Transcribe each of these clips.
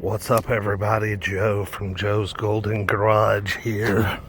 What's up, everybody? Joe from Joe's Golden Garage here.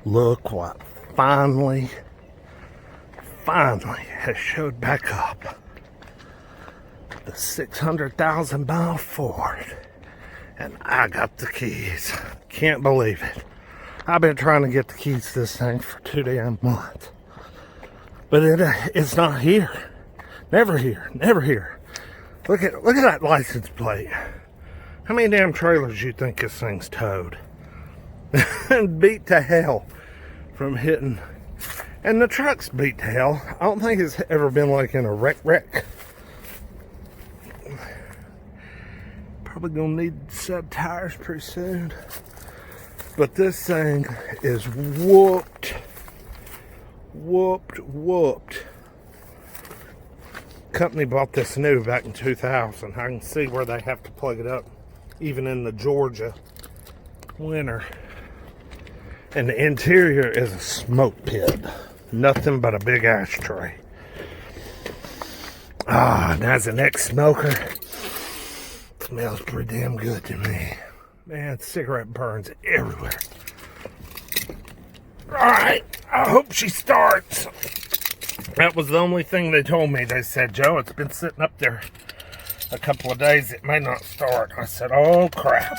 Look what finally has showed back up. The 600,000 mile Ford. And I got the keys. Can't believe it. I've been trying to get the keys to this thing for 2 damn months. But it's not here. Never here. Never here. Look at that license plate. How many damn trailers you think this thing's towed? And beat to hell from hitting. And the truck's beat to hell. I don't think it's ever been like in a wreck. Probably gonna need set tires pretty soon. But this thing is whooped. Company bought this new back in 2000. I can see where they have to plug it up, even in the Georgia winter. And the interior is a smoke pit. Nothing but a big ashtray. And as an ex-smoker, smells pretty damn good to me. Man, cigarette burns everywhere. Alright, I hope she starts. That was the only thing they told me. They said, Joe, it's been sitting up there a couple of days. It may not start. I said, oh, crap.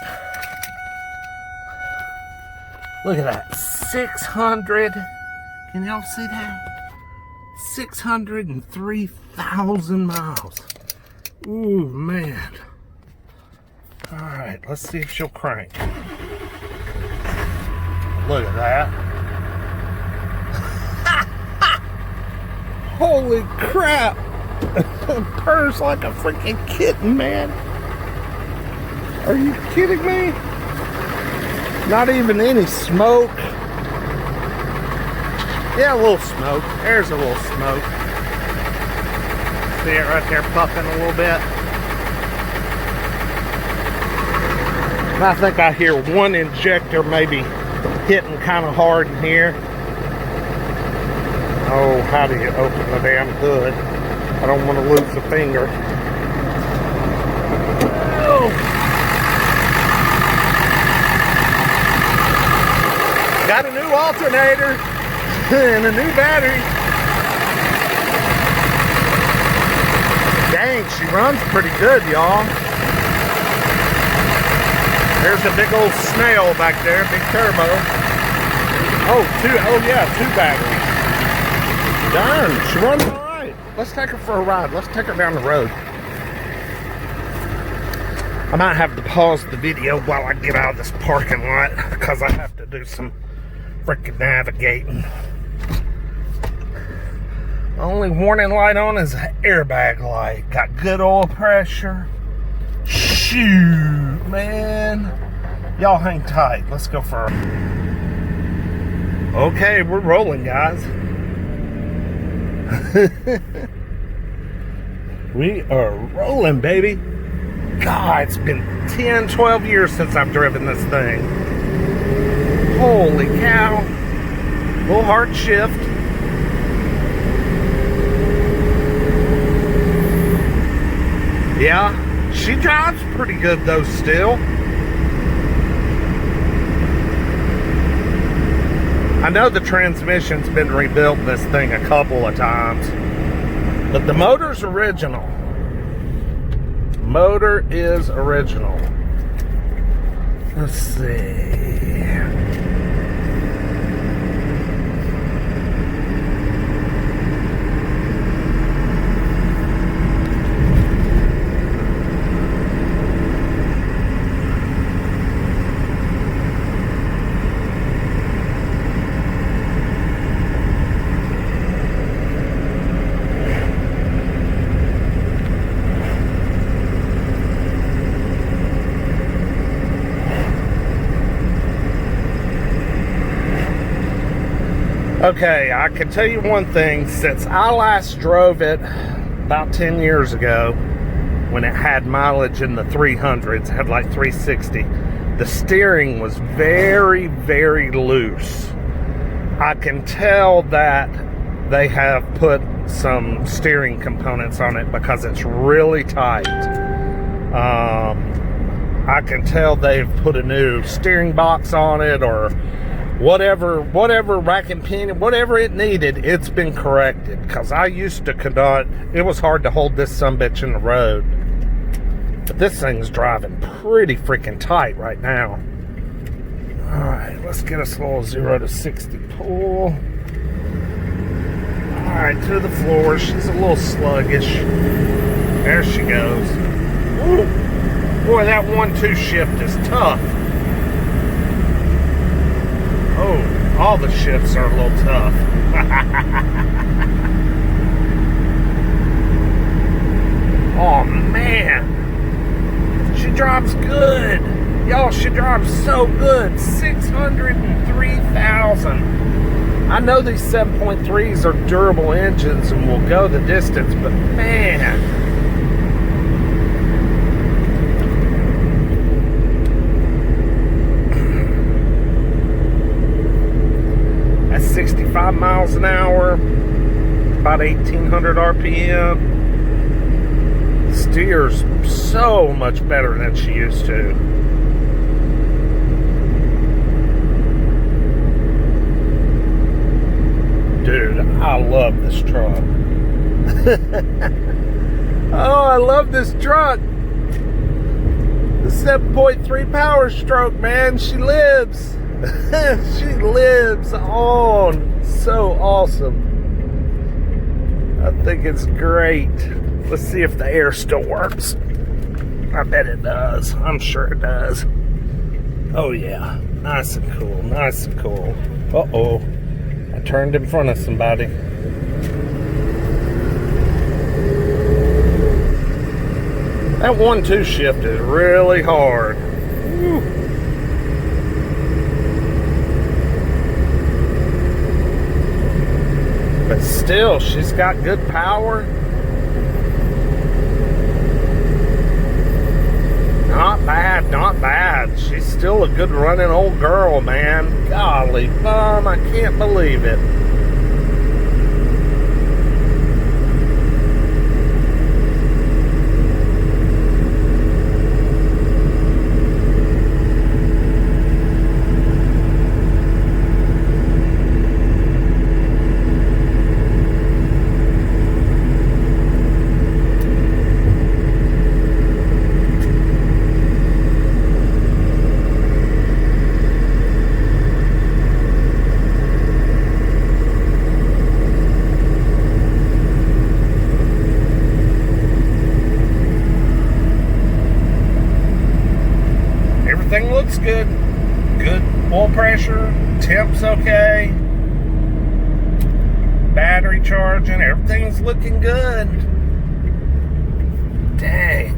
Look at that. 600. Can y'all see that? 603,000 miles. Ooh, man. All right, let's see if she'll crank. Look at that. Holy crap! Purrs like a freaking kitten, man. Are you kidding me? Not even any smoke. Yeah, a little smoke. There's a little smoke. See it right there puffing a little bit? And I think I hear one injector maybe hitting kind of hard in here. Oh, how do you open the damn hood? I don't want to lose a finger. Oh. Got a new alternator and a new battery. Dang, she runs pretty good, y'all. There's a big old snail back there, big turbo. Oh yeah, two batteries. Darn, she runs all right. Let's take her for a ride. Let's take her down the road. I might have to pause the video while I get out of this parking lot because I have to do some freaking navigating. The only warning light on is an airbag light. Got good oil pressure. Shoot, man. Y'all hang tight. Let's go for a... Okay, we're rolling, guys. We are rolling, baby. God, it's been 10, 12 years since I've driven this thing. Holy cow. Little hard shift. Yeah, she drives pretty good though still. I know the transmission's been rebuilt this thing a couple of times, but the motor's original. Motor is original. Let's see. Okay, I can tell you one thing. Since I last drove it about 10 years ago, when it had mileage in the 300s, it had like 360, the steering was very, very loose. I can tell that they have put some steering components on it because it's really tight. I can tell they've put a new steering box on it, or whatever rack and pinion, whatever it needed, it's been corrected. Because I used to cannot, it was hard to hold this sumbitch in the road. But this thing's driving pretty freaking tight right now. Alright, let's get us a little 0 to 60 pull. Alright, to the floor. She's a little sluggish. There she goes. Ooh. Boy, that 1-2 shift is tough. Oh, all the shifts are a little tough. Oh, man. She drives good. Y'all, she drives so good. 603,000. I know these 7.3s are durable engines and will go the distance, but man. At 65 miles an hour, about 1,800 RPM. Steers so much better than she used to. Dude, I love this truck. Oh, I love this truck. The 7.3 Power Stroke, man. She lives. She lives on. So awesome. I think it's great. Let's see if the air still works. I bet it does. I'm sure it does. Oh, yeah. Nice and cool. Nice and cool. Uh-oh. I turned in front of somebody. That 1-2 shift is really hard. Woo. But still, she's got good power. Not bad, not bad. She's still a good running old girl, man. Golly bum, I can't believe it. Everything looks good. Good oil pressure. Temp's okay. Battery charging. Everything's looking good. Dang.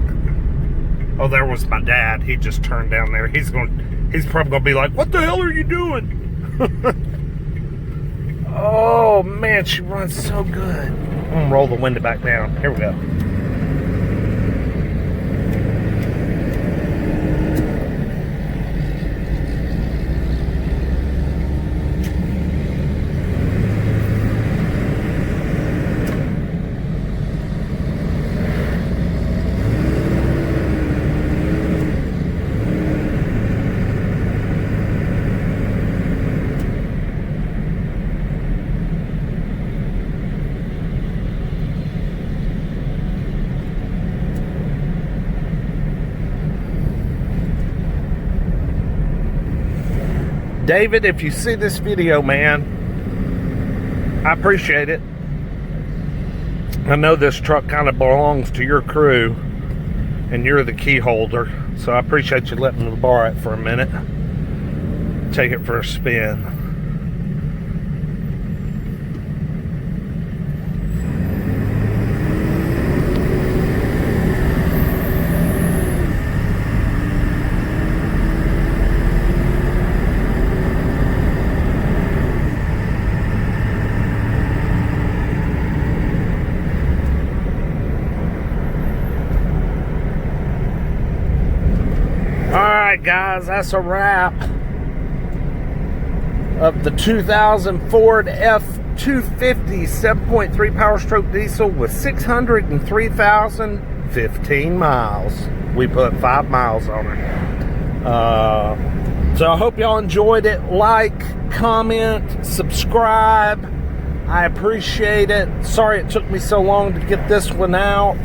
Oh, there was my dad. He just turned down there. He's probably gonna be like, "What the hell are you doing?" Oh man, she runs so good. I'm gonna roll the window back down. Here we go. David, if you see this video, man, I appreciate it. I know this truck kind of belongs to your crew, and you're the key holder, so I appreciate you letting me borrow it for a minute. Take it for a spin. Alright guys, that's a wrap of the 2000 Ford F250 7.3 Power Stroke diesel with 603,000 15 miles. We put 5 miles on it. So I hope y'all enjoyed it. Like, comment, subscribe. I appreciate it. Sorry it took me so long to get this one out.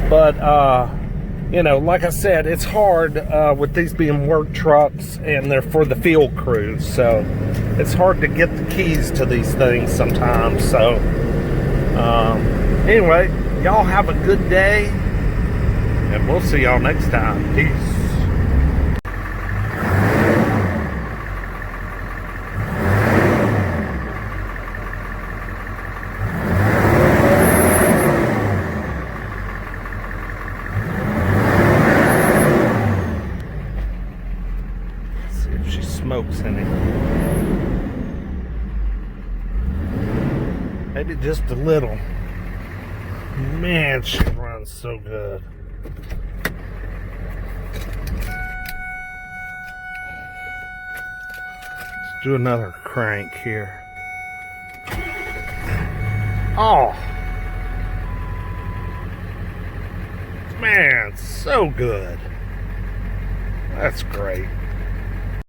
But, you know, like I said, it's hard with these being work trucks and they're for the field crews. So it's hard to get the keys to these things sometimes. So anyway, y'all have a good day. And we'll see y'all next time. Peace. Smokes in it. Maybe just a little. Man, she runs so good. Let's do another crank here. Oh, man, so good. That's great.